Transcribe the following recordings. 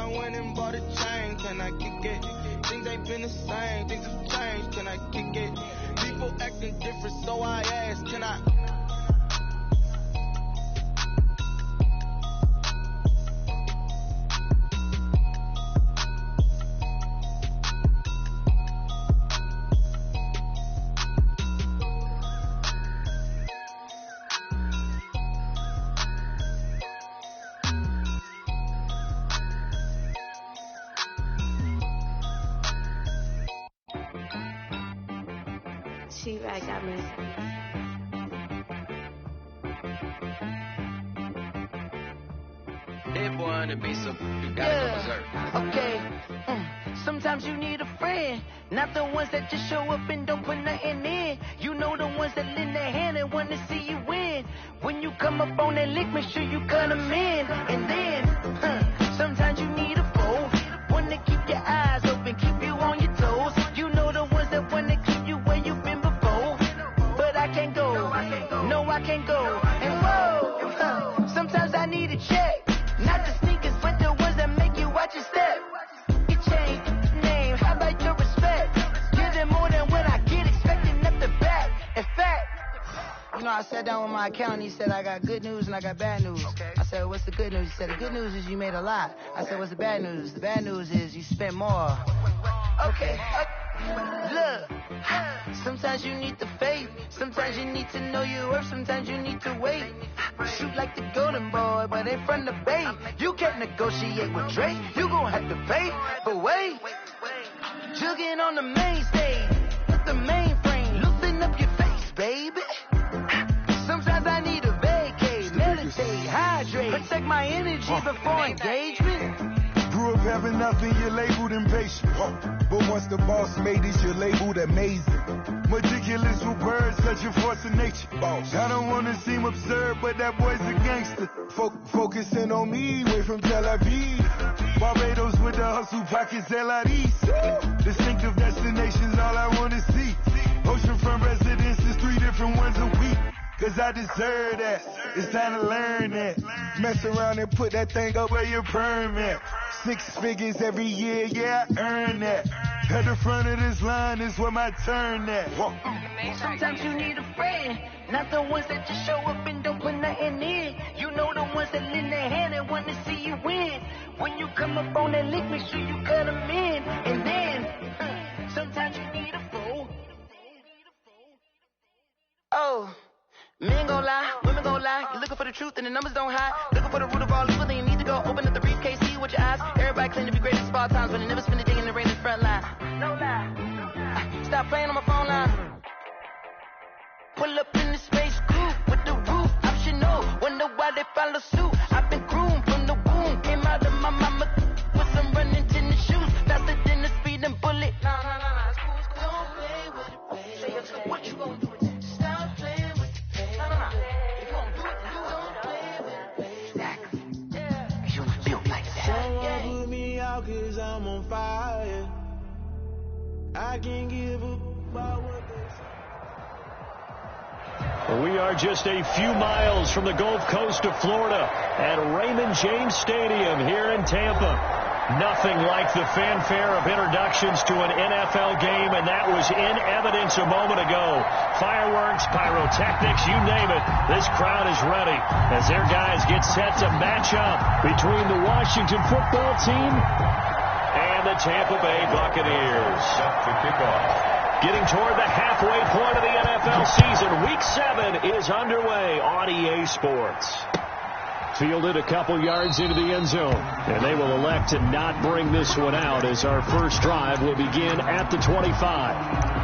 I went and bought a chain, can I kick it? Things ain't been the same, things have changed, can I kick it? People acting different, so I asked, can I? She-Rag got me. That boy on the beat, so you gotta go berserk. Okay. Sometimes you need a friend, not the ones that just show up and don't put nothing in. You know the ones that lend their hand and want to see you win. When you come up on that lick, make sure you cut them in. And then, sometimes you need a foe, one to keep your eyes open, keep you on your toes. You know the ones that want to keep you where you've been before. But I can't go, no I can't go. And whoa, sometimes I need a check. Not the sneakers, but the ones that make you watch your step. You change name, how about your respect? Give them more than what I get, expecting up the back. In fact, you know, I sat down with my accountant, he said I got good news and I got bad news. I said, what's the good news? He said, the good news is you made a lot. I said, what's the bad news? The bad news is you spent more. Okay. Look, sometimes you need the faith, sometimes you need to know your worth, sometimes you need to wait. Shoot like the golden boy, but in front of the bay. You can't negotiate with Drake, you gon' have to pay. But wait, jugging on the main stage, with the mainframe, loosen up your face, baby. Sometimes I need a vacate, meditate, hydrate, protect my energy before engagement. Grew up having nothing, you're labeled impatient. But once the boss made it, you're labeled amazing. Meticulous with words, such a force of nature. I don't wanna seem absurd, but that boy's a gangster. Focusing on me, way from Tel Aviv. Barbados with the hustle pockets, LIDs. Distinctive destinations, all I wanna see. Oceanfront residences, 3 different ones a week. Cause I deserve that, it's time to learn that. Mess around and put that thing up where your permit. 6 figures every year, yeah, I earn that. At the front of this line is where my turn at. Sometimes you need a friend, not the ones that just show up and don't put nothing in. You know the ones that lend their hand and want to see you win. When you come up on that lick, make sure you cut them in. And then, sometimes you need a fool. Oh. Men gon' lie, women gon' lie. You're looking for the truth and the numbers don't hide. Looking for the root of all evil, then you need to go open up the briefcase, see with your eyes. Everybody claim to be great at small times, but they never spend a day in the rain in the front line. No lie. Stop playing on my phone line. Pull up in the space coupe with the roof optional. Wonder why they follow suit. I've been groomed from the womb. Came out of my mama with some running tennis shoes. Faster than the speeding bullet. Nah. It's cool. Don't play with it, baby. What you gon' do? Cause I'm on fire. I can't give up about what they say. We are just a few miles from the Gulf Coast of Florida at Raymond James Stadium here in Tampa. Nothing like the fanfare of introductions to an NFL game, and that was in evidence a moment ago. Fireworks, pyrotechnics, you name it. This crowd is ready as their guys get set to match up between the Washington football team and the Tampa Bay Buccaneers. Set to kick off. Getting toward the halfway point of the NFL season. Week 7 is underway on EA Sports. Fielded a couple yards into the end zone, and they will elect to not bring this one out as our first drive will begin at the 25.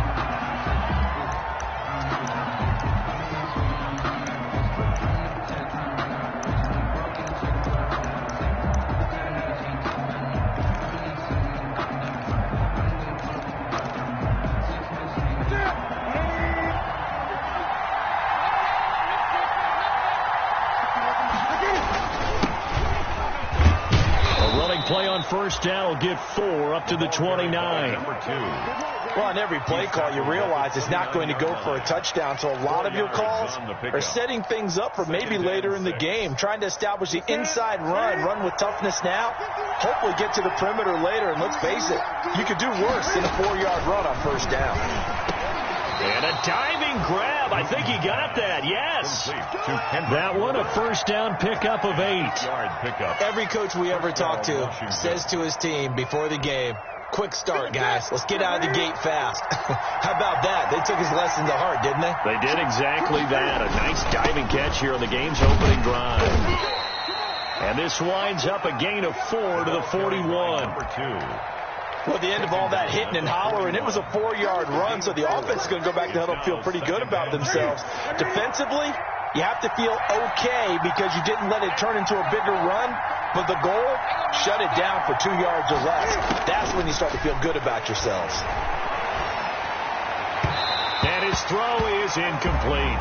Play on first down will get 4 up to the 29. Number 2. Well, on every play call, you realize it's not going to go for a touchdown, so a lot of your calls are setting things up for maybe later in the game, trying to establish the inside run with toughness now, hopefully get to the perimeter later, and let's face it, you could do worse than a 4-yard run on first down. And a diving grab. I think he got that. Yes. That one, a first down pickup of 8. Every coach we ever talk to says to his team before the game, quick start, guys. Let's get out of the gate fast. How about that? They took his lesson to heart, didn't they? They did exactly that. A nice diving catch here on the game's opening drive. And this winds up a gain of 4 to the 41. Well, at the end of all that hitting and hollering, it was a 4-yard run, so the offense is going to go back to huddle and feel pretty good about themselves. Defensively, you have to feel okay because you didn't let it turn into a bigger run, but the goal, shut it down for 2 yards or less. That's when you start to feel good about yourselves. And his throw is incomplete.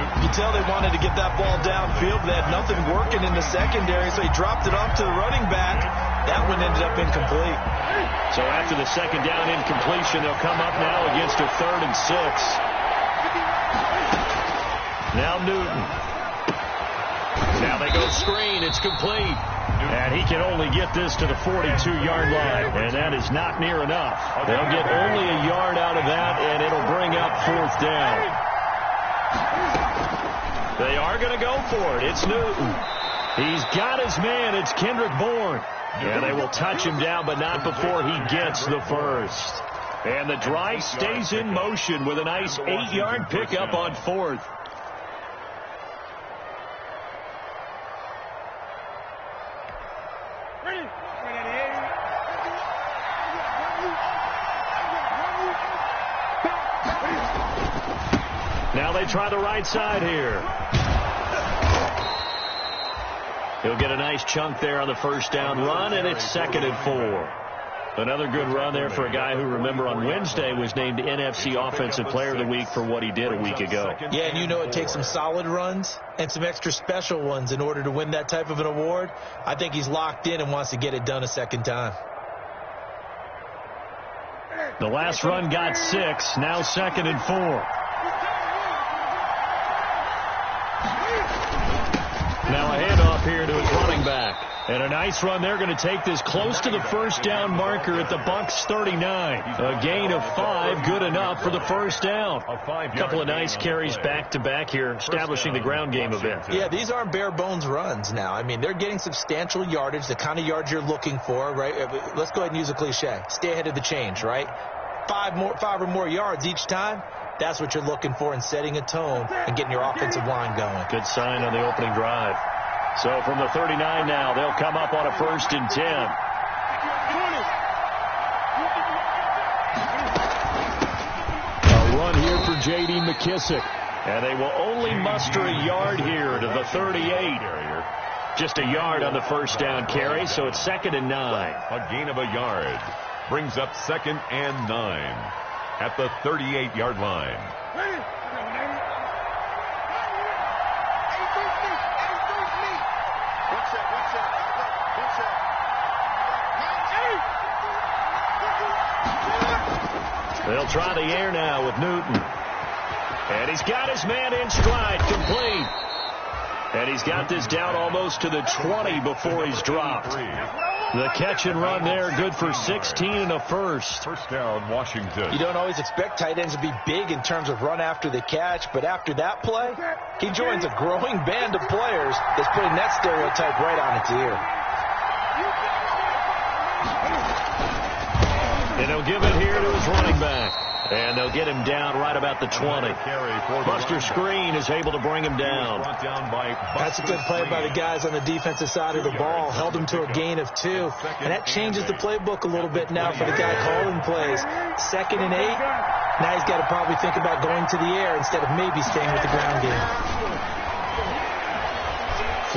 You can tell they wanted to get that ball downfield. They had nothing working in the secondary, so he dropped it off to the running back. That one ended up incomplete. So after the second down incompletion, they'll come up now against a 3rd and 6. Now Newton. Now they go screen. It's complete. And he can only get this to the 42-yard line. And that is not near enough. They'll get only a yard out of that, and it'll bring up 4th down. They are going to go for it. It's Newton. He's got his man. It's Kendrick Bourne. And they will touch him down, but not before he gets the first. And the drive stays in motion with a nice 8-yard pickup on 4th. Now they try the right side here. He'll get a nice chunk there on the first down run, and it's 2nd and 4. Another good run there for a guy who, remember, on Wednesday was named NFC Offensive Player of the Week for what he did a week ago. Yeah, and you know it takes some solid runs and some extra special ones in order to win that type of an award. I think he's locked in and wants to get it done a second time. The last run got 6, now 2nd and 4. Now a handoff here to his running back. And a nice run. They're going to take this close to the first down marker at the Bucs 39. A gain of 5, good enough for the first down. A couple of nice carries back-to-back here, establishing the ground game a bit. Yeah, these aren't bare-bones runs now. I mean, they're getting substantial yardage, the kind of yards you're looking for, right? Let's go ahead and use a cliche. Stay ahead of the change, right? 5 or more yards each time. That's what you're looking for in setting a tone and getting your offensive line going. Good sign on the opening drive. So from the 39 now, they'll come up on a 1st and 10. A run here for J.D. McKissick. And they will only muster a yard here to the 38. Just a yard on the first down carry, so it's 2nd and 9. A gain of a yard brings up 2nd and 9 at the 38-yard line. They'll try the air now with Newton. And he's got his man in stride, complete. And he's got this down almost to the 20 before he's dropped. The catch and run there, good for 16 and a first. First down, Washington. You don't always expect tight ends to be big in terms of run after the catch, but after that play, he joins a growing band of players that's putting that stereotype right on its ear. And they'll give it here to his running back. And they'll get him down right about the 20. Buster Screen is able to bring him down. That's a good play by the guys on the defensive side of the ball. Held him to a gain of 2. And that changes the playbook a little bit now for the guy calling plays. 2nd and 8. Now he's got to probably think about going to the air instead of maybe staying with the ground game.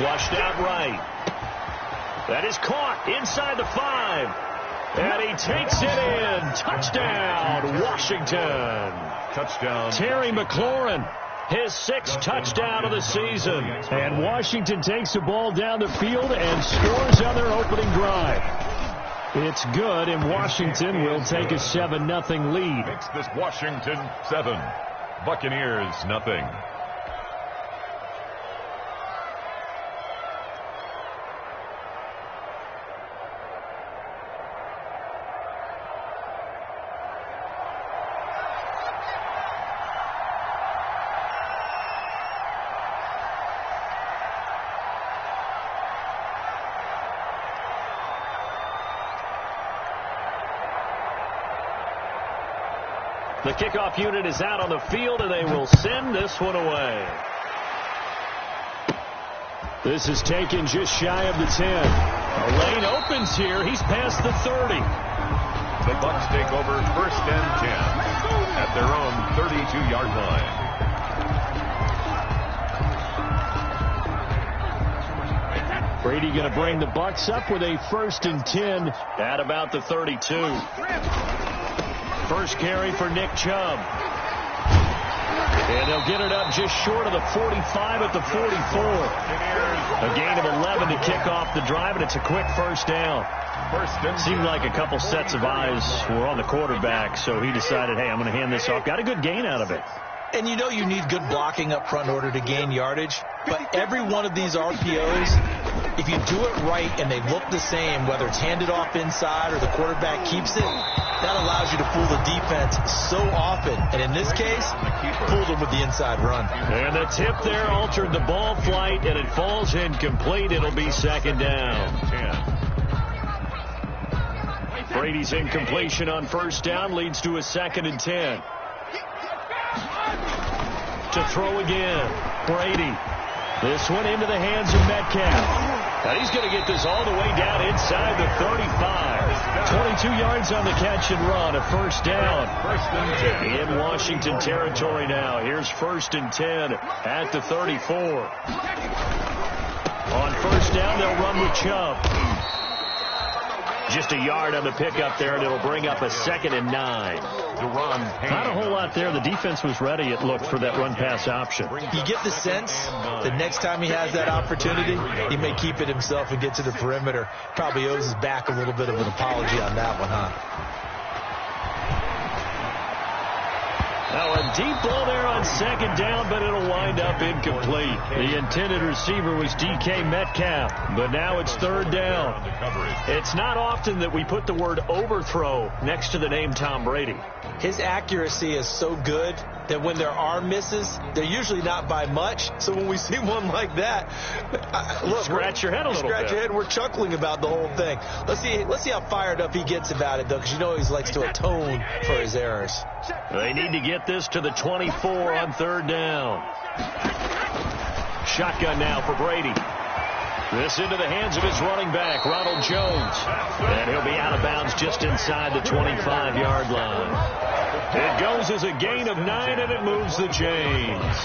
Flushed out right. That is caught inside the 5. And he takes it in. Touchdown, Washington. Touchdown. Terry McLaurin, his 6th touchdown of the season. And Washington takes the ball down the field and scores on their opening drive. It's good, and Washington will take a 7-0 lead. Makes this Washington 7, Buccaneers 0. The kickoff unit is out on the field, and they will send this one away. This is taken just shy of the 10. A lane opens here. He's past the 30. The Bucs take over 1st and 10 at their own 32-yard line. Brady going to bring the Bucs up with a 1st and 10 at about the 32. First carry for Nick Chubb. And they'll get it up just short of the 45 at the 44. A gain of 11 to kick off the drive, and it's a quick first down. Seemed like a couple sets of eyes were on the quarterback, so he decided, hey, I'm going to hand this off. Got a good gain out of it. And you know you need good blocking up front in order to gain yardage. But every one of these RPOs, if you do it right and they look the same, whether it's handed off inside or the quarterback keeps it, that allows you to fool the defense so often. And in this case, fooled them with the inside run. And the tip there altered the ball flight, and it falls incomplete. It'll be 2nd down. Brady's incompletion on 1st down leads to a 2nd and 10. To throw again, Brady. This one into the hands of Metcalf. And he's going to get this all the way down inside the 35. 22 yards on the catch and run, a 1st down. In Washington territory now. Here's 1st and 10 at the 34. On 1st down, they'll run with Chubb. Just a yard on the pickup there, and it'll bring up a 2nd and 9. Not a whole lot there. The defense was ready, it looked, for that run-pass option. You get the sense that next time he has that opportunity, he may keep it himself and get to the perimeter. Probably owes his back a little bit of an apology on that one, huh? Now a deep ball there on 2nd down, but it'll wind up incomplete. The intended receiver was DK Metcalf, but now it's 3rd down. It's not often that we put the word overthrow next to the name Tom Brady. His accuracy is so good that when there are misses, they're usually not by much. So when we see one like that, look, scratch your head a little bit. Scratch your head. We're chuckling about the whole thing. Let's see how fired up he gets about it, though, because you know he likes to atone for his errors. They need to get this to the 24 on 3rd down. Shotgun now for Brady. This into the hands of his running back, Ronald Jones. And he'll be out of bounds just inside the 25-yard line. It goes as a gain of 9, and it moves the chains.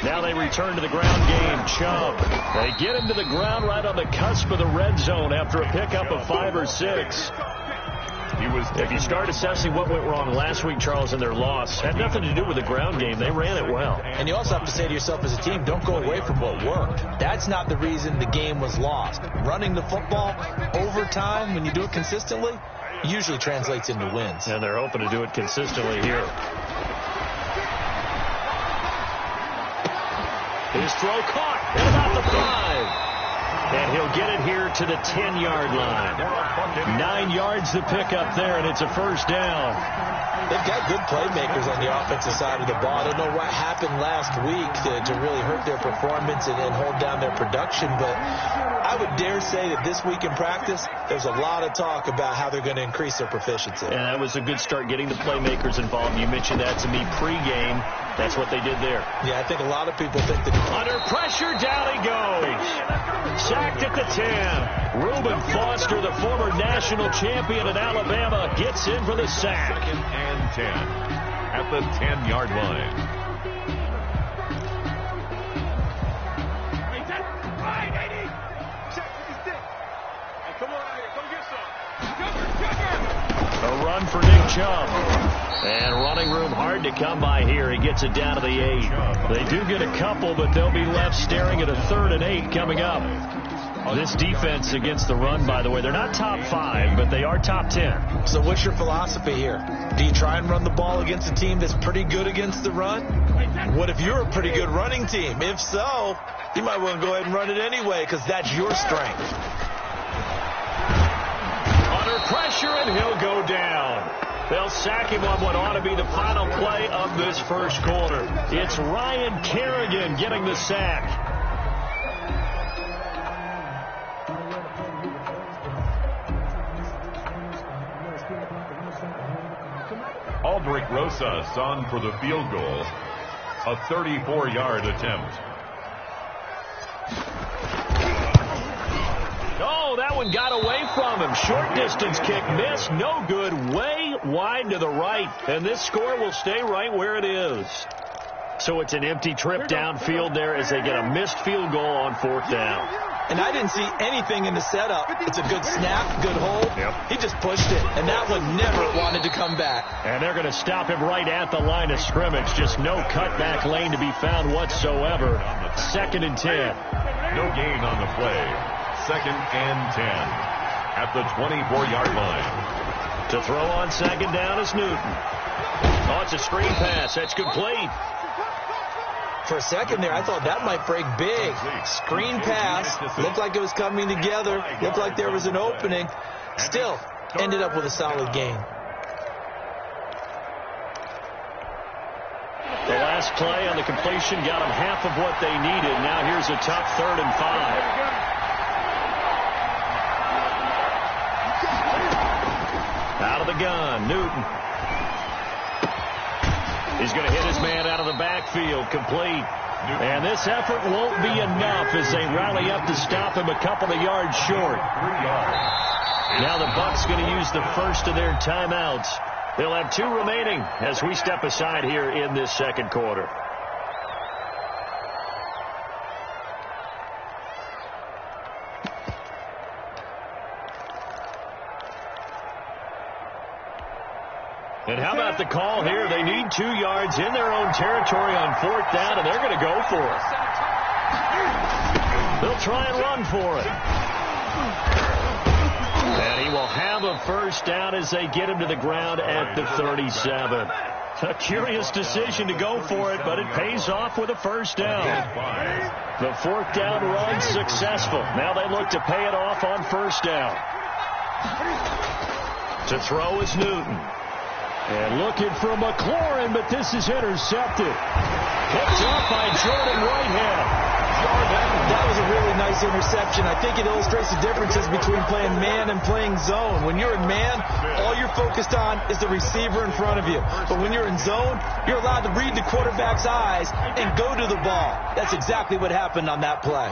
Now they return to the ground game. Chubb. They get him to the ground right on the cusp of the red zone after a pickup of 5 or 6. If you start assessing what went wrong last week, Charles, in their loss, had nothing to do with the ground game. They ran it well. And you also have to say to yourself as a team, don't go away from what worked. That's not the reason the game was lost. Running the football over time, when you do it consistently, usually translates into wins. And they're hoping to do it consistently here. His throw caught at about the 5. And he'll get it here to the 10-yard line. 9 yards to pick up there, and it's a 1st down. They've got good playmakers on the offensive side of the ball. I don't know what happened last week to really hurt their performance and hold down their production, but I would dare say that this week in practice, there's a lot of talk about how they're going to increase their proficiency. And that was a good start, getting the playmakers involved. You mentioned that to me pregame. That's what they did there. Yeah, I think a lot of people think that... Under pressure, down he goes. Sacked at the 10. Reuben Foster, the former national champion at Alabama, gets in for the sack. 2nd and 10 at the 10-yard line. run for Nick Chubb. And running room hard to come by here. He gets it down to the 8. They do get a couple, but they'll be left staring at a 3rd and 8 coming up. This defense against the run, by the way, they're not top 5, but they are top 10. So what's your philosophy here? Do you try and run the ball against a team that's pretty good against the run? What if you're a pretty good running team? If so, you might want to go ahead and run it anyway because that's your strength. Under pressure, and he'll go down. They'll sack him on what ought to be the final play of this first quarter. It's Ryan Kerrigan getting the sack. Aldrich Rosas on for the field goal. A 34-yard attempt. Oh, that one got away from him. Short distance kick missed. No good. Way wide to the right. And this score will stay right where it is. So it's an empty trip downfield there as they get a missed field goal on 4th down. And I didn't see anything in the setup. It's a good snap, good hold. Yep. He just pushed it, and that one never wanted to come back. And they're going to stop him right at the line of scrimmage. Just no cutback lane to be found whatsoever. 2nd and 10. No gain on the play. 2nd and 10 at the 24-yard line. To throw on 2nd down is Newton. Oh, it's a screen pass. That's complete. For a second there, I thought that might break big. Screen pass. Looked like it was coming together. Looked like there was an opening. Still, ended up with a solid gain. The last play on the completion got them half of what they needed. Now here's a tough 3rd and 5. Out of the gun, Newton. He's going to hit his man out of the backfield, complete. And this effort won't be enough as they rally up to stop him a couple of yards short. Now the Bucs going to use the first of their timeouts. They'll have 2 remaining as we step aside here in this 2nd quarter. And how about the call here? They need 2 yards in their own territory on 4th down, and they're going to go for it. They'll try and run for it. And he will have a 1st down as they get him to the ground at the 37. A curious decision to go for it, but it pays off with a 1st down. The 4th down run successful. Now they look to pay it off on 1st down. To throw is Newton. And looking for McLaurin, but this is intercepted. Picked up by Jordan Whitehead. That was a really nice interception. I think it illustrates the differences between playing man and playing zone. When you're in man, all you're focused on is the receiver in front of you. But when you're in zone, you're allowed to read the quarterback's eyes and go to the ball. That's exactly what happened on that play.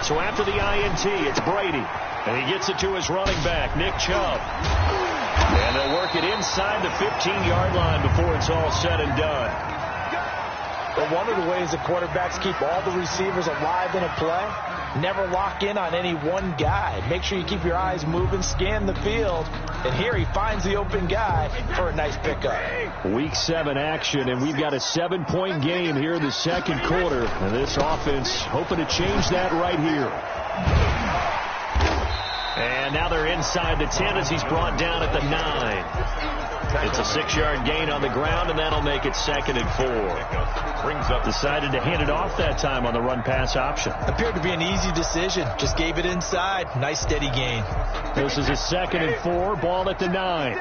So after the INT, it's Brady. And he gets it to his running back, Nick Chubb. And they'll work it inside the 15-yard line before it's all said and done. But one of the ways the quarterbacks keep all the receivers alive in a play, never lock in on any one guy. Make sure you keep your eyes moving, scan the field. And here he finds the open guy for a nice pickup. Week 7 action, and we've got a 7-point game here in the 2nd quarter. And this offense hoping to change that right here. And now they're inside the 10 as he's brought down at the 9. It's a 6-yard gain on the ground, and that'll make it 2nd and 4. Brings up, decided to hand it off that time on the run-pass option. Appeared to be an easy decision. Just gave it inside. Nice, steady gain. This is a 2nd and 4, ball at the 9.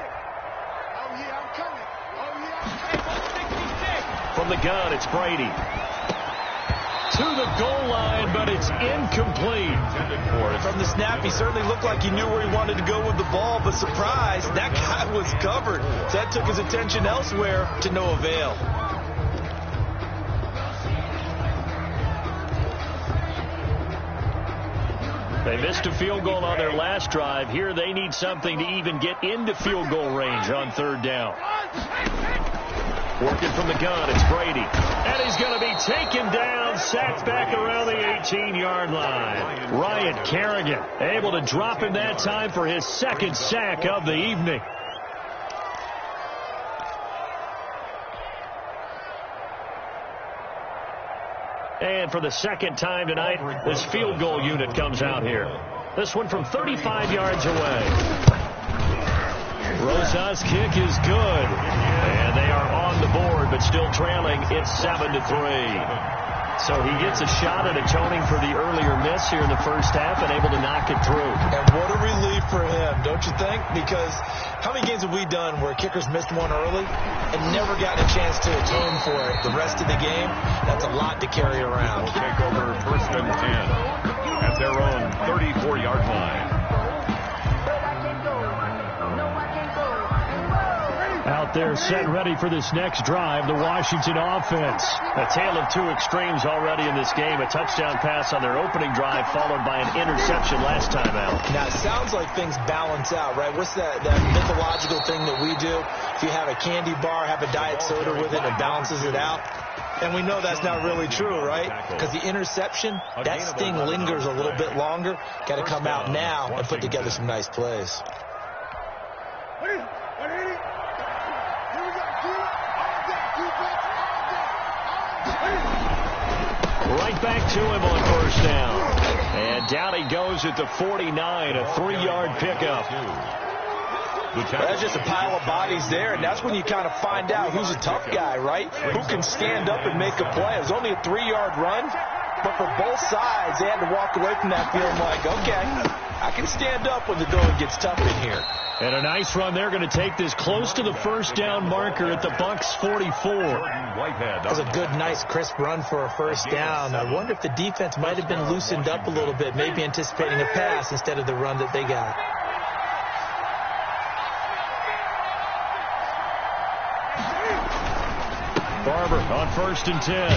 From the gun, it's Brady. To the goal line, but it's incomplete. From the snap, he certainly looked like he knew where he wanted to go with the ball, but surprise, that guy was covered. So that took his attention elsewhere to no avail. They missed a field goal on their last drive. Here they need something to even get into field goal range on 3rd down. Working from the gun, it's Brady. And he's going to be taken down, sacked back around the 15-yard line. Ryan Kerrigan able to drop him that time for his second sack of the evening. And for the second time tonight, this field goal unit comes out here. This one from 35 yards away. Rosas' kick is good. And they are on the board, but still trailing. It's 7-3. So he gets a shot at atoning for the earlier miss here in the first half and able to knock it through. And what a relief for him, don't you think? Because how many games have we done where kickers missed one early and never gotten a chance to atone for it the rest of the game? That's a lot to carry around. We'll take over first and 10 at their own 34-yard line. Out there set ready for this next drive, the Washington offense. A tale of two extremes already in this game. A touchdown pass on their opening drive followed by an interception last time out. Now, it sounds like things balance out, right? What's that mythological thing that we do? If you have a candy bar, have a diet soda with it, it balances it out. And we know that's not really true, right? Because the interception, that sting lingers a little bit longer. Got to come out now and put together some nice plays. Right back to him on first down. And down he goes at the 49, a 3-yard pickup. That's just a pile of bodies there, and that's when you kind of find out who's a tough guy, right? Who can stand up and make a play. It was only a 3-yard run, but for both sides, they had to walk away from that feeling like, okay, I can stand up when the going gets tough in here. And a nice run there, going to take this close to the first down marker at the Bucs 44. That was a good, nice, crisp run for a first down. I wonder if the defense might have been loosened up a little bit, maybe anticipating a pass instead of the run that they got. Barber on first and 10.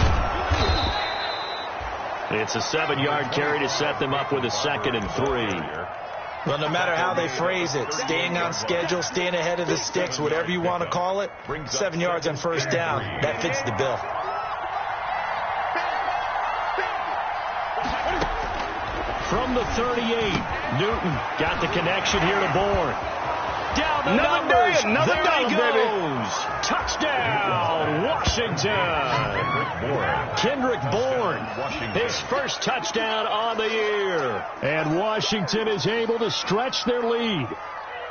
It's a 7-yard carry to set them up with a 2nd and 3. Well, no matter how they phrase it, staying on schedule, staying ahead of the sticks, whatever you want to call it, 7 yards on first down, that fits the bill. From the 38, Newton got the connection here to Bourne. Down the numbers. There he goes. Touchdown, Washington. Kendrick Bourne, his first touchdown on the year. And Washington is able to stretch their lead.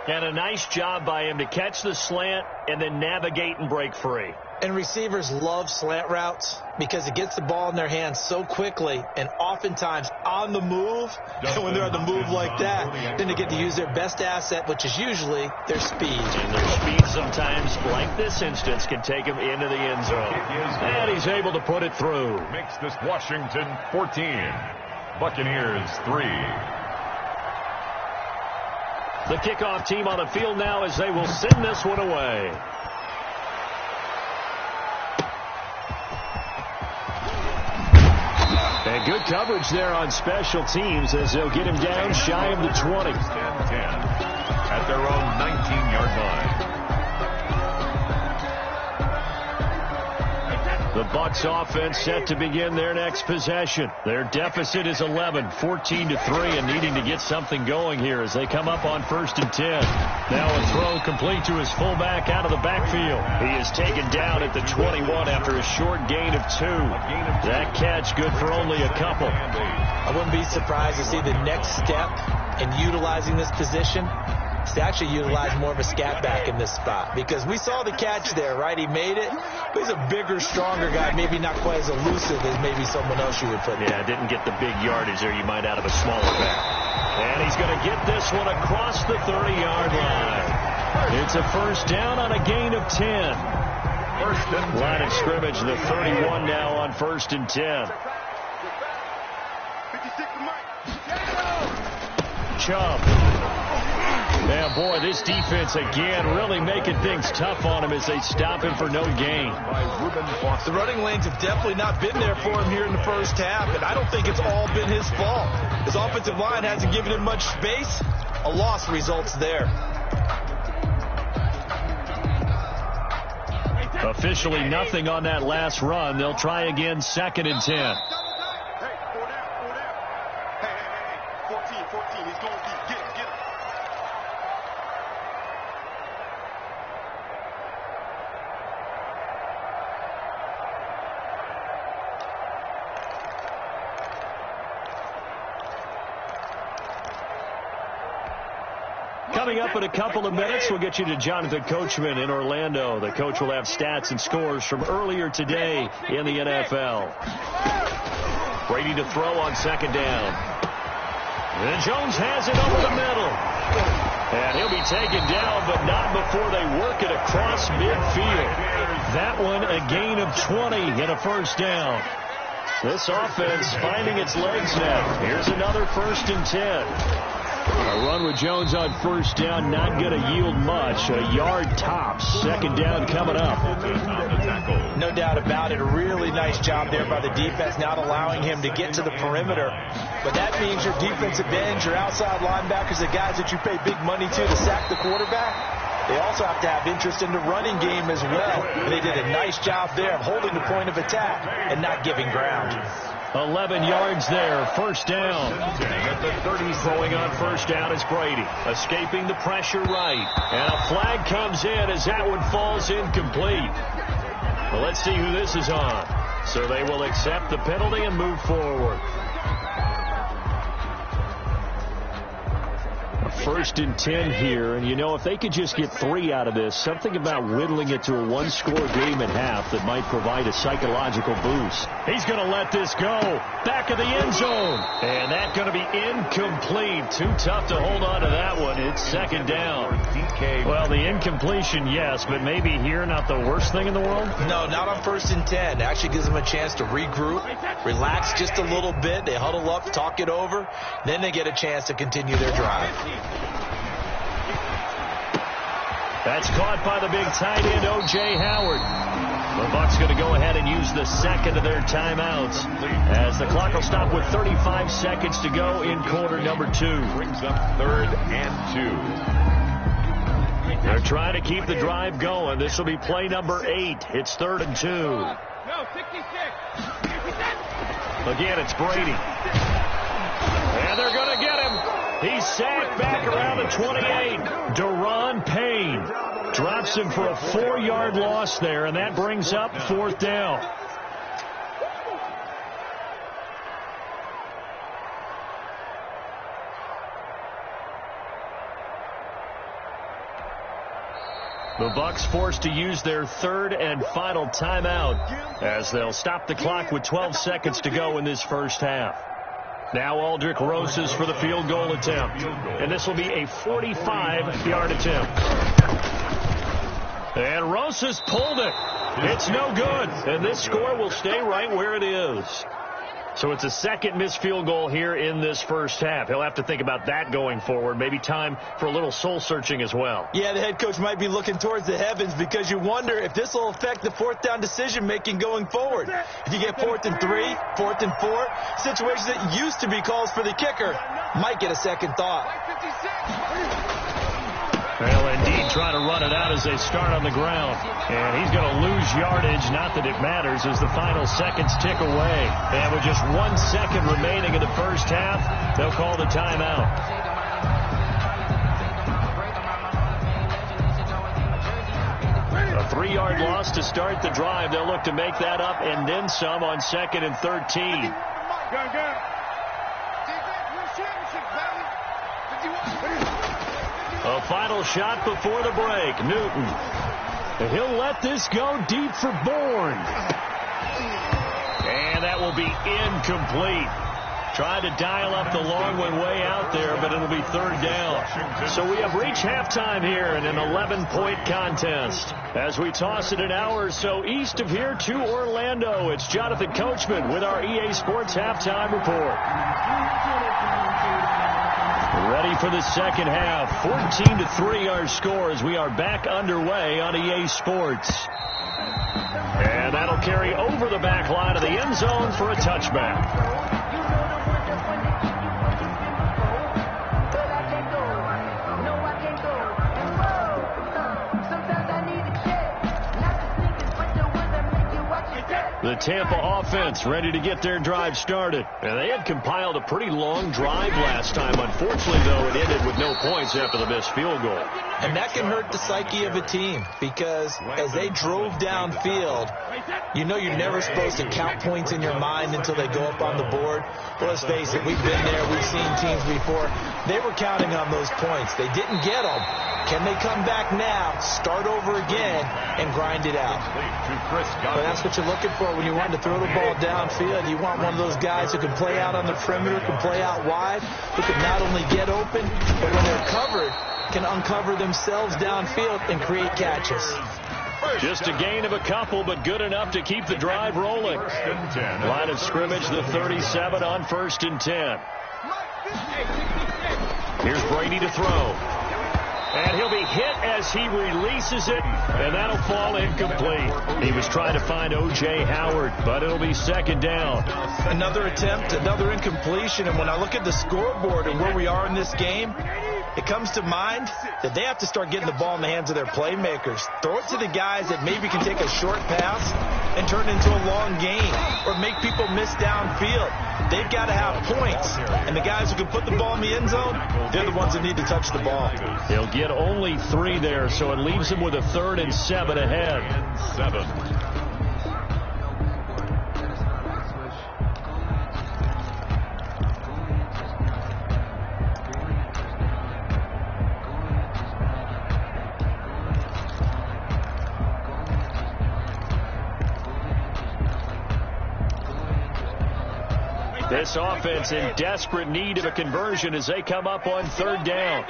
And a nice job by him to catch the slant and then navigate and break free. And receivers love slant routes because it gets the ball in their hands so quickly and oftentimes on the move. And when they're on the move like that, then they get to use their best asset, which is usually their speed. And their speed sometimes, like this instance, can take them into the end zone. And he's able to put it through. Makes this Washington 14, Buccaneers 3. The kickoff team on the field now as they will send this one away. And good coverage there on special teams as they'll get him down shy of the 20. 10 at their own 19-yard line. The Bucs offense set to begin their next possession. Their deficit is 11, 14-3, and needing to get something going here as they come up on first and 10. Now a throw complete to his fullback out of the backfield. He is taken down at the 21 after a short gain of 2. That catch good for only a couple. I wouldn't be surprised to see the next step in utilizing this position is to actually utilize more of a scat back in this spot, because we saw the catch there, right? He made it, but he's a bigger, stronger guy, maybe not quite as elusive as maybe someone else you would put there. Yeah, didn't get the big yardage there you might out of a smaller back. And he's going to get this one across the 30-yard line. It's a first down on a gain of 10. Line of scrimmage, the 31 now on first and 10. Chubb. Man, boy, this defense again really making things tough on him as they stop him for no gain. The running lanes have definitely not been there for him here in the first half, and I don't think it's all been his fault. His offensive line hasn't given him much space. A loss results there. Officially nothing on that last run. They'll try again, 2nd and 10. 14. He's going deep. Get him. Coming up in a couple of minutes, we'll get you to Jonathan Coachman in Orlando. The coach will have stats and scores from earlier today in the NFL. Brady to throw on second down. And Jones has it over the middle. And he'll be taken down, but not before they work it across midfield. That one a gain of 20 and a first down. This offense finding its legs now. Here's another 1st and 10. A run with Jones on first down, not going to yield much. A yard tops. Second down coming up. No doubt about it. A really nice job there by the defense, not allowing him to get to the perimeter. But that means your defensive ends, your outside linebackers, the guys that you pay big money to sack the quarterback, they also have to have interest in the running game as well. And they did a nice job there of holding the point of attack and not giving ground. 11 yards there, first down. Throwing on first down is Brady. Escaping the pressure right. And a flag comes in as that one falls incomplete. Well, let's see who this is on. So they will accept the penalty and move forward. 1st and 10 here, and you know, if they could just get 3 out of this, something about whittling it to a one-score game at half that might provide a psychological boost. He's going to let this go. Back of the end zone. And that's going to be incomplete. Too tough to hold on to that one. It's second down. Well, the incompletion, yes, but maybe here not the worst thing in the world? No, not on 1st and 10. It actually gives them a chance to regroup, relax just a little bit. They huddle up, talk it over. Then they get a chance to continue their drive. That's caught by the big tight end, O.J. Howard. The Bucs going to go ahead and use the second of their timeouts as the clock will stop with 35 seconds to go in quarter number 2. Brings up 3rd and 2. They're trying to keep the drive going. This will be play number 8. It's 3rd and 2. No, 66. Again, it's Brady. And they're going to get him. He's sacked back around the 28. Deron Payne drops him for a 4-yard loss there, and that brings up 4th down. The Bucs forced to use their 3rd and final timeout as they'll stop the clock with 12 seconds to go in this first half. Now Aldrick Rosas for the field goal attempt. And this will be a 45-yard attempt. And Rosas pulled it. It's no good. And this score will stay right where it is. So it's a second missed field goal here in this first half. He'll have to think about that going forward. Maybe time for a little soul-searching as well. Yeah, the head coach might be looking towards the heavens because you wonder if this will affect the 4th down decision-making going forward. If you get 4th and 3, 4th and 4, situations that used to be calls for the kicker might get a second thought. Well, indeed, trying to run it out as they start on the ground. And he's going to lose yardage, not that it matters, as the final seconds tick away. And with just 1 second remaining in the first half, they'll call the timeout. A 3-yard loss to start the drive. They'll look to make that up and then some on 2nd and 13. A final shot before the break. Newton. And he'll let this go deep for Bourne. And that will be incomplete. Tried to dial up the long one way out there, but it'll be 3rd down. So we have reached halftime here in an 11-point contest. As we toss it an hour or so east of here to Orlando, it's Jonathan Coachman with our EA Sports Halftime Report. Ready for the second half. 14-3 our score as we are back underway on EA Sports. And that'll carry over the back line of the end zone for a touchback. The Tampa offense ready to get their drive started. And they had compiled a pretty long drive last time. Unfortunately, though, it ended with no points after the missed field goal. And that can hurt the psyche of a team because as they drove downfield, you know you're never supposed to count points in your mind until they go up on the board. But let's face it, we've been there. We've seen teams before. They were counting on those points. They didn't get them. Can they come back now, start over again, and grind it out? But that's what you're looking for when you want to throw the ball downfield. You want one of those guys who can play out on the perimeter, can play out wide, who can not only get open, but when they're covered, can uncover themselves downfield and create catches. Just a gain of a couple, but good enough to keep the drive rolling. Line of scrimmage, the 37 on 1st and 10. Here's Brady to throw. And he'll be hit as he releases it, and that'll fall incomplete. He was trying to find O.J. Howard, but it'll be 2nd down. Another attempt, another incompletion, and when I look at the scoreboard and where we are in this game, it comes to mind that they have to start getting the ball in the hands of their playmakers. Throw it to the guys that maybe can take a short pass and turn it into a long gain or make people miss downfield. They've got to have points, and the guys who can put the ball in the end zone, they're the ones that need to touch the ball. They'll get only 3 there, so it leaves them with a 3rd and 7 ahead. This offense in desperate need of a conversion as they come up on 3rd down.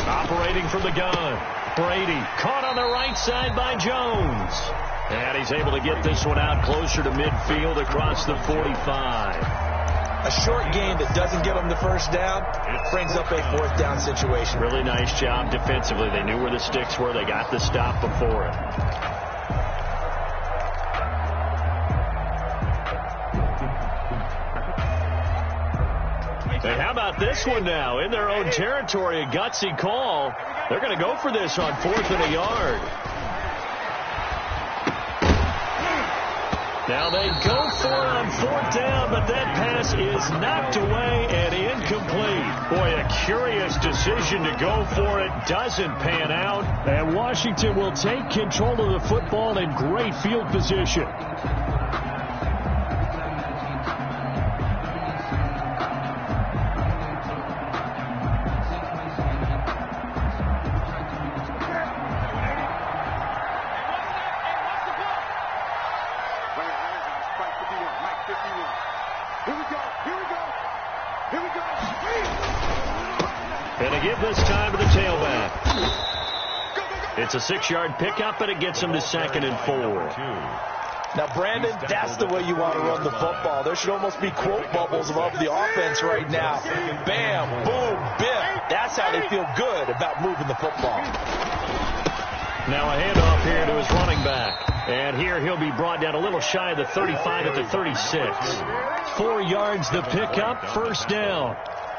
Operating from the gun. Brady caught on the right side by Jones. And he's able to get this one out closer to midfield across the 45. A short gain that doesn't get them the 1st down brings up a 4th down situation. Really nice job defensively. They knew where the sticks were. They got the stop before it. Hey, how about this one now? In their own territory, a gutsy call. They're going to go for this on 4th and a yard. Now they go for it on 4th down, but that pass is knocked away and incomplete. Boy, a curious decision to go for it. Doesn't pan out. And Washington will take control of the football in great field position. And to give this time to the tailback. It's a 6-yard pickup, and it gets him to 2nd and 4. Now, Brandon, that's the way you want to run the football. There should almost be quote bubbles above the offense right now. Bam, boom, biff. That's how they feel good about moving the football. Now a handoff here to his running back. And here he'll be brought down a little shy of the 35 at the 36. 4 yards the pickup, 1st down.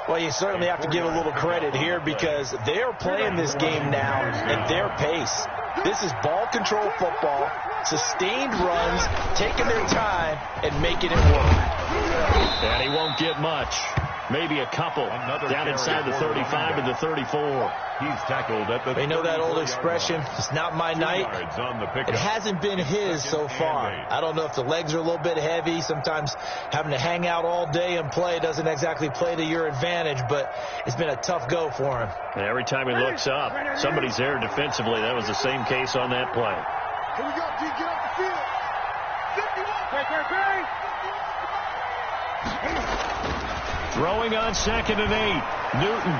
Well, you certainly have to give a little credit here because they're playing this game now at their pace. This is ball control football, sustained runs, taking their time, and making it work. And he won't get much. Maybe a couple. Down inside the 35 and the 34. He's tackled at the. They know that old expression, it's not my night. It hasn't been his so far. I don't know if the legs are a little bit heavy. Sometimes having to hang out all day and play doesn't exactly play to your advantage, but it's been a tough go for him. And every time he looks up, somebody's there defensively. That was the same case on that play. Here we go, G, get off the field. 51. Throwing on 2nd and 8. Newton.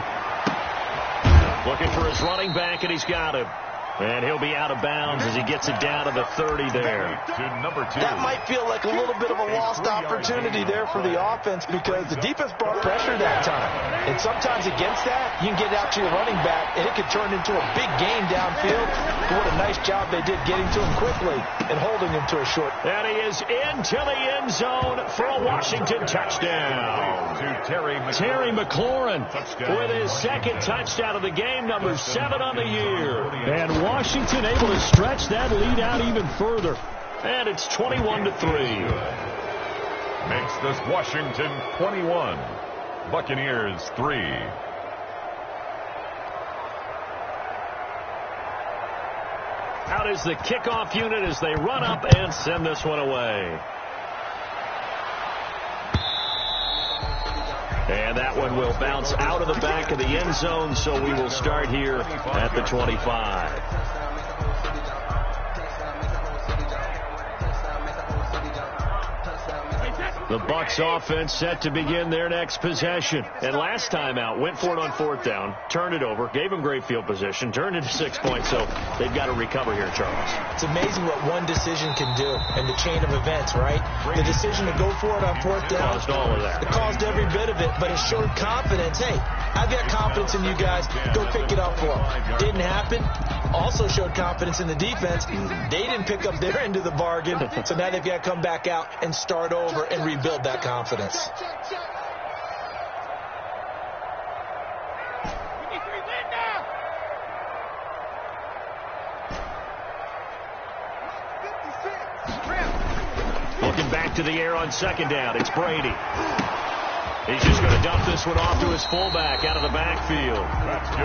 Looking for his running back, and he's got him. And he'll be out of bounds as he gets it down to the 30 there. To number 2. That might feel like a little bit of a lost opportunity there for the offense because the defense brought pressure that time. And sometimes against that, you can get out to your running back, and it could turn into a big gain downfield. But what a nice job they did getting to him quickly and holding him to a short. And he is into the end zone for a Washington touchdown. To Terry McLaurin with his 2nd touchdown of the game, number 7 on the year. And Washington able to stretch that lead out even further. And it's 21-3. Makes this Washington 21. Buccaneers 3. Out is the kickoff unit as they run up and send this one away. And that one will bounce out of the back of the end zone, so we will start here at the 25. The Bucs offense set to begin their next possession. And last time out, went for it on 4th down, turned it over, gave them great field position, turned it to 6 points, so they've got to recover here, Charles. It's amazing what one decision can do in the chain of events, right? The decision to go for it on 4th down. Caused all of that. It caused every bit of it, but it showed confidence. Hey, I've got confidence in you guys. Go pick it up for them. Didn't happen. Also showed confidence in the defense. They didn't pick up their end of the bargain, so now they've got to come back out and start over and rebuild that confidence. Looking back to the air on 2nd down. It's Brady. He's just going to dump this one off to his fullback out of the backfield.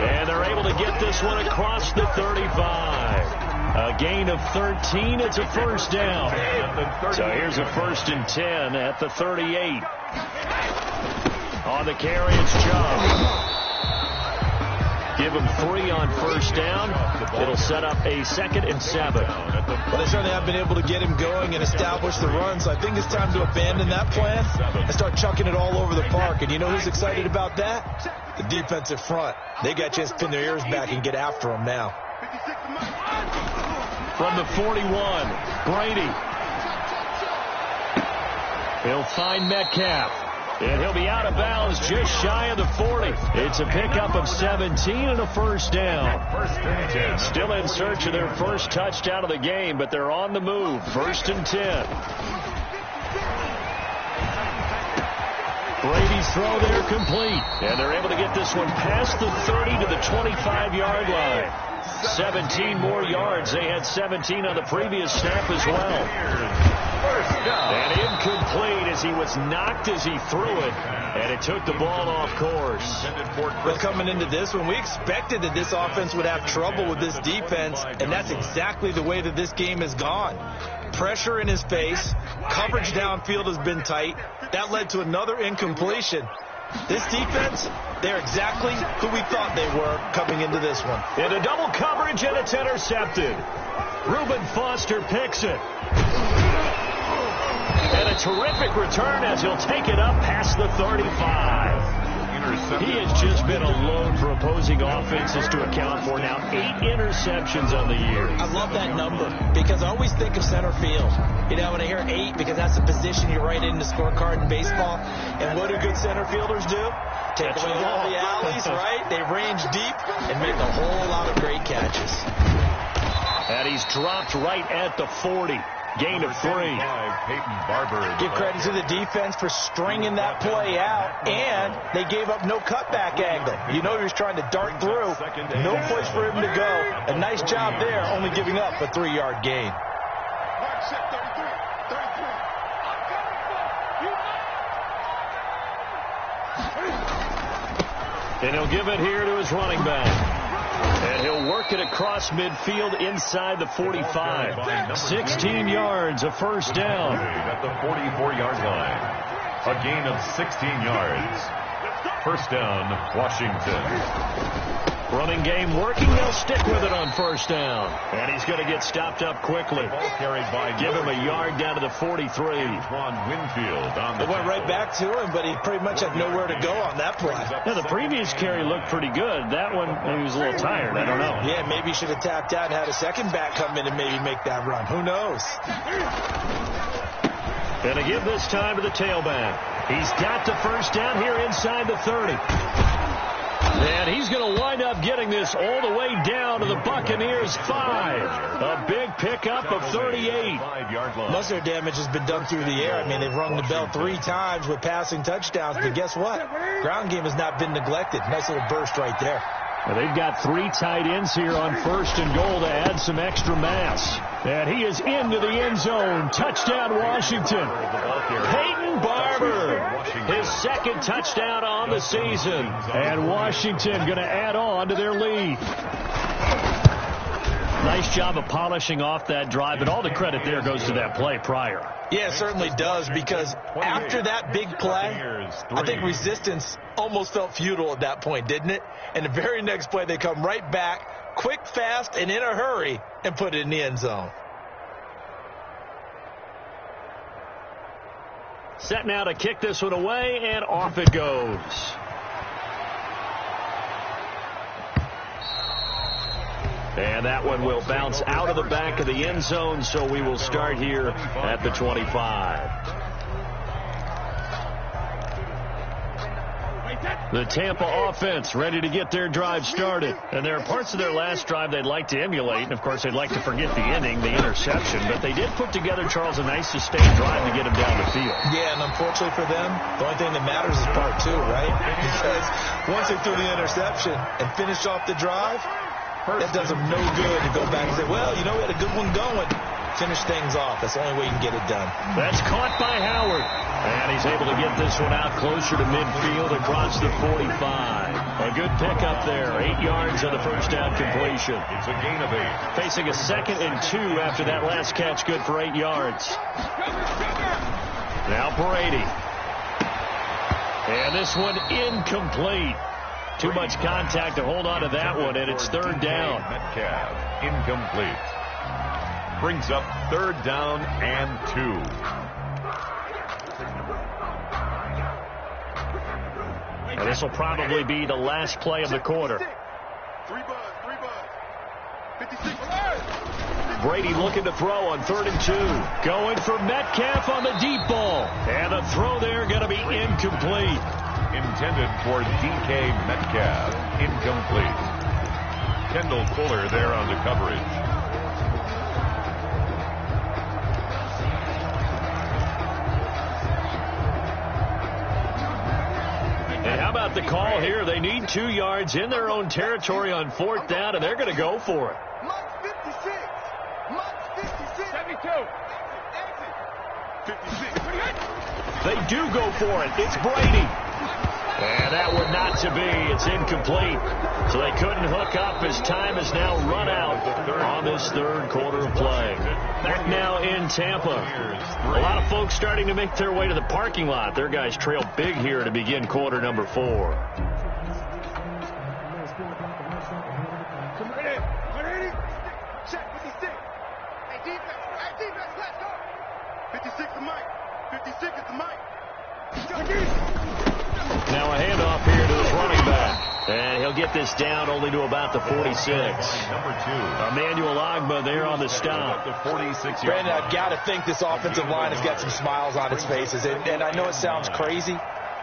And they're able to get this one across the 35. A gain of 13. It's a 1st down. So here's a 1st and 10 at the 38. On the carry, it's Chubb. Give him 3 on 1st down. It'll set up a 2nd and 7. Well, they certainly have been able to get him going and establish the run, so I think it's time to abandon that plan and start chucking it all over the park. And you know who's excited about that? The defensive front. They got a chance to pin their ears back and get after him now. From the 41, Brady. He'll find Metcalf. And he'll be out of bounds just shy of the 40. It's a pickup of 17 and a 1st down. Still in search of their first touchdown of the game, but they're on the move. 1st and 10. Brady's throw there complete. And they're able to get this one past the 30 to the 25-yard line. 17 more yards. They had 17 on the previous snap as well. And incomplete as he was knocked as he threw it. And it took the ball off course. Well, coming into this one, we expected that this offense would have trouble with this defense, and that's exactly the way that this game has gone. Pressure in his face. Coverage downfield has been tight. That led to another incompletion. This defense, they're exactly who we thought they were coming into this one. Into double coverage, and it's intercepted. Reuben Foster picks it. And a terrific return as he'll take it up past the 35. He has just been a load for opposing offenses to account for now. 8 interceptions on the year. I love that number because I always think of center field. You know, when I hear 8, because that's the position you write in the scorecard in baseball. And what do good center fielders do? Take away all the alleys, right? They range deep and make a whole lot of great catches. And he's dropped right at the 40. Gain of 3. Give credit to the defense for stringing that play out, and they gave up no cutback angle. You know he was trying to dart through. No place for him to go. A nice job there, only giving up a 3-yard gain. And he'll give it here to his running back. And he'll work it across midfield inside the 45. 16 yards, a 1st down. At the 44-yard line. A gain of 16 yards. 1st down, Washington. Running game working. They'll stick with it on 1st down. And he's going to get stopped up quickly. Give him a yard down to the 43. Winfield on the They went right back to him, but he pretty much had nowhere to go on that play. Yeah, the previous carry looked pretty good. That one, he was a little tired. I don't know. Yeah, maybe he should have tapped out and had a second back come in and maybe make that run. Who knows? Going to give this time to the tailback. He's got the 1st down here inside the 30. And he's going to wind up getting this all the way down to the Buccaneers' 5. A big pickup of 38. Most of their damage has been done through the air. I mean, they've rung the bell 3 times with passing touchdowns. But guess what? Ground game has not been neglected. Nice little burst right there. And they've got 3 tight ends here on 1st and goal to add some extra mass. And he is into the end zone. Touchdown, Washington. Peyton Barber, his 2nd touchdown on the season. And Washington going to add on to their lead. Nice job of polishing off that drive, but all the credit there goes to that play prior. Yeah, it certainly does, because after that big play, I think resistance almost felt futile at that point, didn't it? And the very next play, they come right back, quick, fast, and in a hurry, and put it in the end zone. Set now to kick this one away, and off it goes. And that one will bounce out of the back of the end zone, so we will start here at the 25. The Tampa offense ready to get their drive started. And there are parts of their last drive they'd like to emulate. And, of course, they'd like to forget the inning, the interception. But they did put together, Charles, a nice sustained drive to get them down the field. Yeah, and unfortunately for them, the only thing that matters is part 2, right? Because once they threw the interception and finished off the drive, that does them no good to go back and say, well, you know, we had a good one going. Finish things off. That's the only way you can get it done. That's caught by Howard. And he's able to get this one out closer to midfield across the 45. A good pickup there. 8 yards on the first down completion. It's a gain of 8. Facing a 2nd and 2 after that last catch, good for 8 yards. Now Brady. And this one incomplete. Too much contact to hold on to that one, and it's 3rd down. Metcalf, incomplete. Brings up 3rd down and 2. And this will probably be the last play of the quarter. 3 bucks. 56. Brady looking to throw on 3rd and 2. Going for Metcalf on the deep ball. And the throw there going to be incomplete. Intended for DK Metcalf. Incomplete. Kendall Fuller there on the coverage. And how about the call here? They need 2 yards in their own territory on 4th down, and they're going to go for it. Mike 56. Mike 56. 72. 56. They do go for it. It's Brady. And that one not to be. It's incomplete. So they couldn't hook up as time has now run out on this 3rd quarter of play. Back now in Tampa. A lot of folks starting to make their way to the parking lot. Their guys trail big here to begin quarter number 4. Check 56. Hey, defense, let's go. 56 to Mike. 56 is to Mike. Now a handoff here to his running back. And he'll get this down only to about the 46. Number 2. Emmanuel Ogbah there on the stop. The 46. Brandon, I've got to think this offensive line has got some smiles on its faces. And I know it sounds crazy,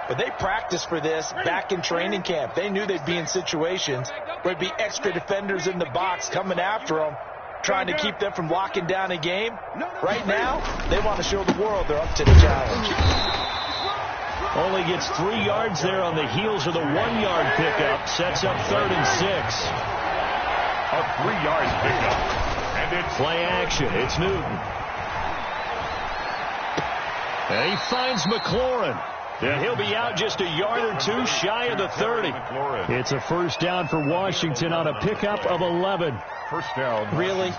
but they practiced for this back in training camp. They knew they'd be in situations where there'd be extra defenders in the box coming after them, trying to keep them from locking down a game. Right now, they want to show the world they're up to the challenge. Only gets 3 yards there on the heels of the 1-yard pickup. Sets up 3rd and 6. A 3-yard pickup. And it's play action. It's Newton. And he finds McLaurin. And he'll be out just a yard or 2 shy of the 30. It's a 1st down for Washington on a pickup of 11. 1st down. Really?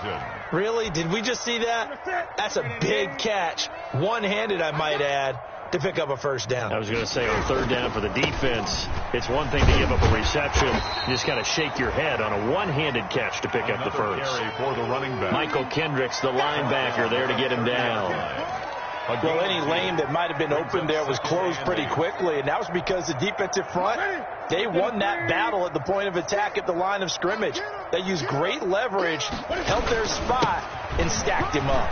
Really? Did we just see that? That's a big catch. One-handed, I might add, to pick up a 1st down. I was going to say on 3rd down for the defense, it's one thing to give up a reception. You just got to shake your head on a one-handed catch to pick up the 1st. For the running back. Michael Kendricks, the linebacker, there to get him down. Well, any lane that might have been open there was closed pretty quickly, and that was because the defensive front, they won that battle at the point of attack at the line of scrimmage. They used great leverage, held their spot, and stacked him up.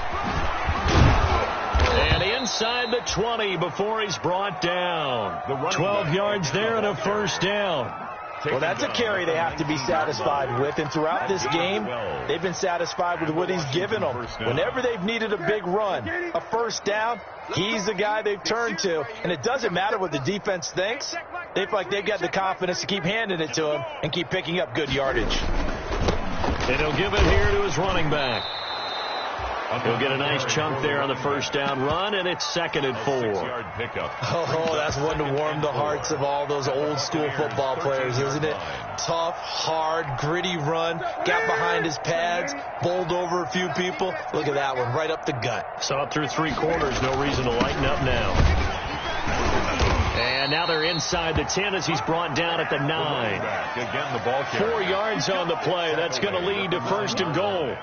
And inside the 20 before he's brought down. 12 yards there and a 1st down. Well, that's a carry they have to be satisfied with. And throughout this game, they've been satisfied with what he's given them. Whenever they've needed a big run, a 1st down, he's the guy they've turned to. And it doesn't matter what the defense thinks. They feel like they've got the confidence to keep handing it to him and keep picking up good yardage. And he'll give it here to his running back. He'll get a nice chunk there on the first down run, and it's 2nd and 4. Oh, that's one to warm the hearts of all those old school football players, isn't it? Tough, hard, gritty run, got behind his pads, bowled over a few people. Look at that one, right up the gut. Saw it through 3 quarters, no reason to lighten up now. And now they're inside the 10 as he's brought down at the 9. Again, the ball 4 yards on the play. That's going to lead to 1st and goal.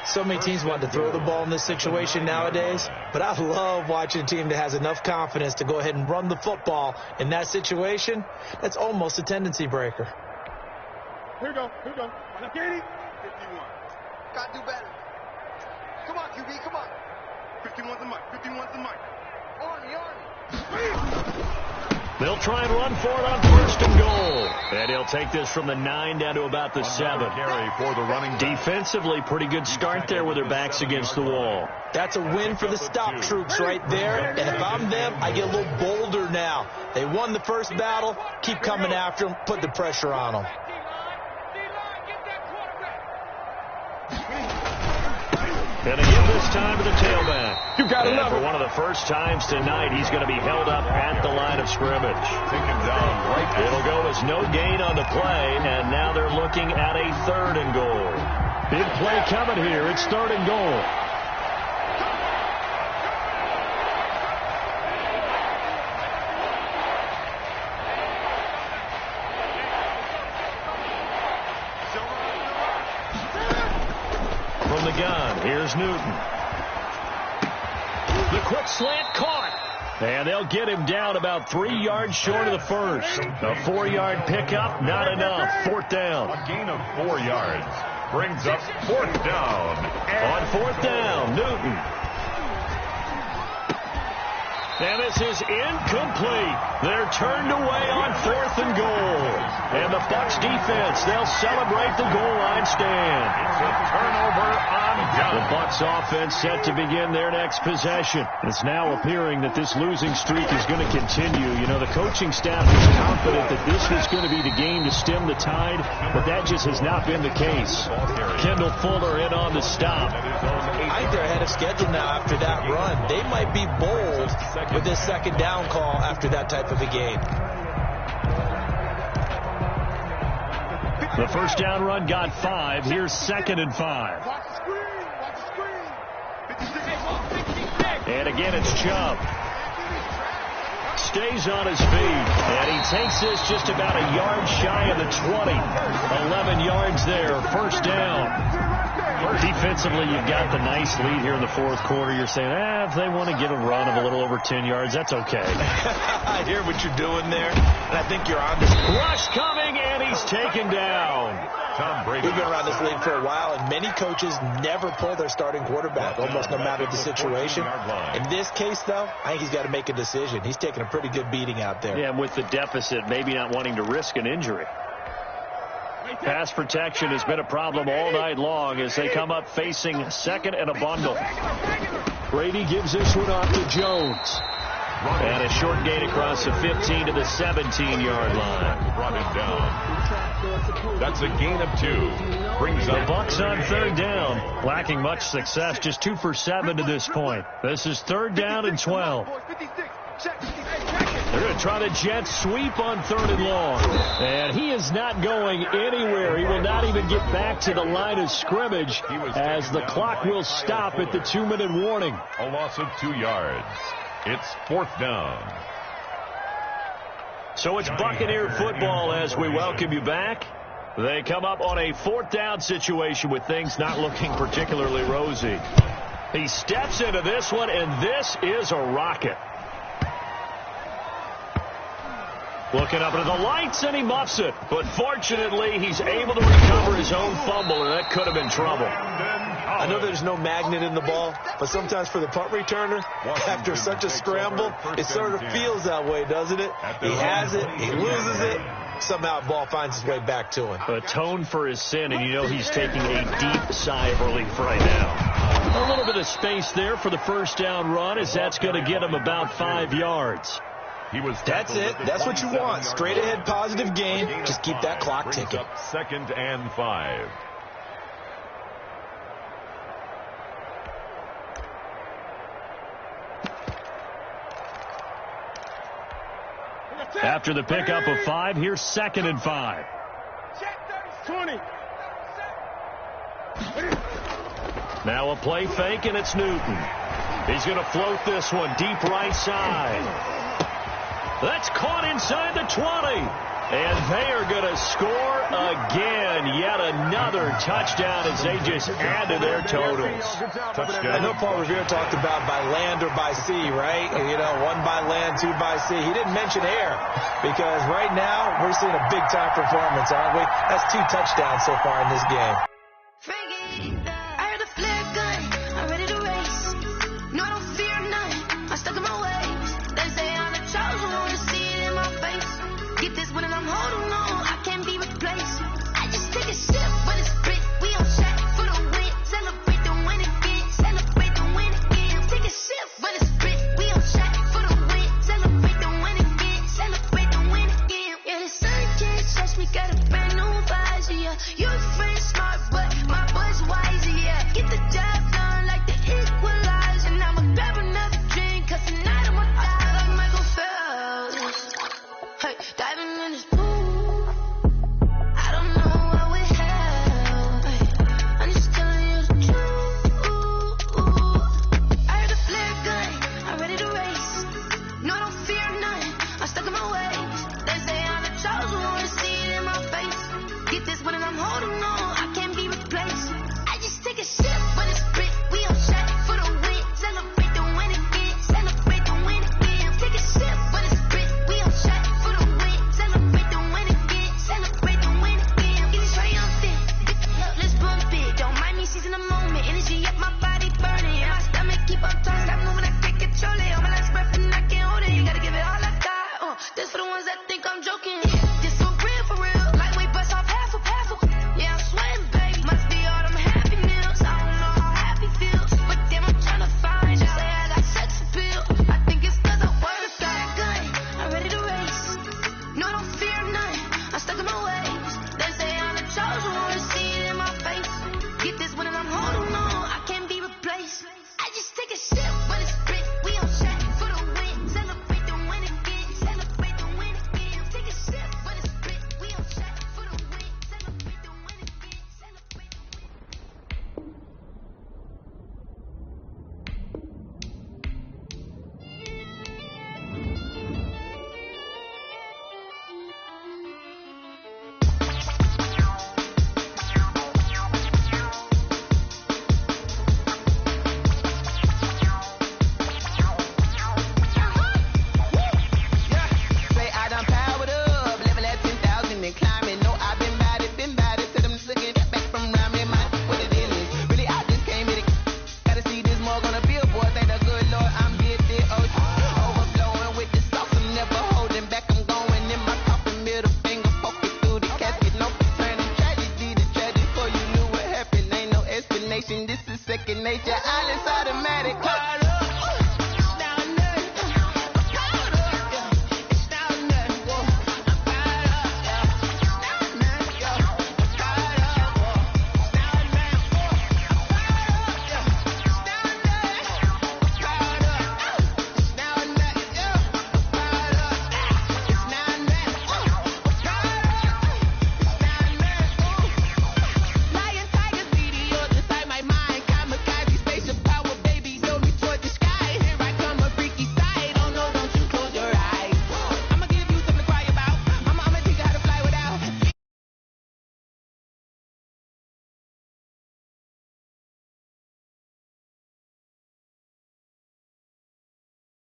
So many teams want to throw the ball in this situation nowadays, but I love watching a team that has enough confidence to go ahead and run the football in that situation. That's almost a tendency breaker. Here we go. Let's get it. 51. Gotta do better. Come on, QB, come on. 51's the mic. 51's the mic. Arnie. They'll try and run for it on 1st and goal. And he'll take this from the 9 down to about the 7. Carry for the running. Defensively, pretty good start there with their backs against the wall. That's a win for the stop troops right there. And if I'm them, I get a little bolder now. They won the first battle. Keep coming after them. Put the pressure on them. And again this time to the tailback. You got and for one of the first times tonight, he's going to be held up at the line of scrimmage. Taken down right. It'll go as no gain on the play, and now they're looking at a 3rd and goal. Big play coming here. It's 3rd and goal. From the gun, here's Newton. The quick slant caught. And they'll get him down about 3 yards short of the first. A 4-yard pickup, not enough. 4th down. A gain of 4 yards brings up 4th down. On 4th down, Newton. And this is incomplete. They're turned away on 4th and goal. And the Bucs defense, they'll celebrate the goal line stand. It's a turnover on down. The Bucs offense set to begin their next possession. It's now appearing that this losing streak is going to continue. You know, the coaching staff was confident that this was going to be the game to stem the tide, but that just has not been the case. Kendall Fuller in on the stop. I think they're ahead of schedule now after that run. They might be bold with this 2nd down call after that type of a game. The first down run got 5. Here's 2nd and 5. And again, it's Chubb. Stays on his feet. And he takes this just about a yard shy of the 20. 11 yards there. First down. Defensively, you've got the nice lead here in the 4th quarter. You're saying, if they want to get a run of a little over 10 yards, that's okay. I hear what you're doing there, and I think you're on this. Rush coming, and he's taken down. Tom Brady. We've been around this league for a while, and many coaches never pull their starting quarterback, almost no matter the situation. In this case, though, I think he's got to make a decision. He's taking a pretty good beating out there. Yeah, and with the deficit, maybe not wanting to risk an injury. Pass protection has been a problem all night long as they come up facing 2nd and a bundle. Brady gives this one off to Jones. And a short gain across the 15 to the 17-yard line. Brought him down. That's a gain of 2. Brings the up Bucs on 3rd down. Lacking much success, just 2 for 7 to this point. This is 3rd down and 12. They're going to try the jet sweep on 3rd and long. And he is not going anywhere. He will not even get back to the line of scrimmage as the clock will stop at the 2-minute warning. A loss of 2 yards. It's 4th down. So it's Buccaneer football as we welcome you back. They come up on a 4th down situation with things not looking particularly rosy. He steps into this one, and this is a rocket. Looking up into the lights, and he muffs it. But fortunately, he's able to recover his own fumble, and that could have been trouble. I know there's no magnet in the ball, but sometimes for the punt returner, after such a scramble, it sort of feels that way, doesn't it? He has it, he loses it, somehow the ball finds its way back to him. Atoned for his sin, and you know he's taking a deep sigh of relief right now. A little bit of space there for the first down run, as that's going to get him about 5 yards. He was That's it. That's what you want. Straight ahead, positive game. Just keep that clock ticking. Up 2nd and 5. After the pickup of 5, here's 2nd and 5. 20. Now a play fake, and it's Newton. He's going to float this one deep right side. That's caught inside the 20. And they are going to score again. Yet another touchdown as they just add to their totals. I know Paul Revere talked about by land or by sea, right? You know, 1 by land, 2 by sea. He didn't mention air because right now we're seeing a big-time performance, aren't we? That's 2 touchdowns so far in this game. I heard a flare gun, I'm ready to race. No, I don't fear none, I'm stuck in my ways. They say I'm the chosen one, to see it in my face. Get this one and I'm holding on, I can't be replaced. I just take a sip when it's split, we on shot for the win. Celebrate the win again, celebrate the win again. Take a sip when it's split, we on shot for the win. Celebrate the win again, celebrate the win again. Yeah, the sun can't touch me, got a brand new visor, yeah. You're friend smart, but my boy's wiser, yeah. Get the job done like the equalizer. Now I'ma grab another drink, cause tonight I'ma die like Michael Phelps. Hey, diving in this pool, I don't know what we have. Hey, I'm just telling you the truth. I heard a flare gun, I'm ready to race. No, I don't fear none, I'm stuck in my ways. They say I'm the chosen one, to see it in my face. Get this one and I'm holding on, I can't be replaced. I just take a sip when it's split, we on shot for the win. Celebrate the win again, celebrate the win again. Take a sip when it's split, we on shot for the win. Celebrate the win again, celebrate the win again. Feeling triumphant, let's bump it. Don't mind me seizing the moment, energy up my body burning. My stomach keep on turning, stop moving, I can't control it. On my last breath and I can't hold it. You gotta give it all I got. This for the ones that think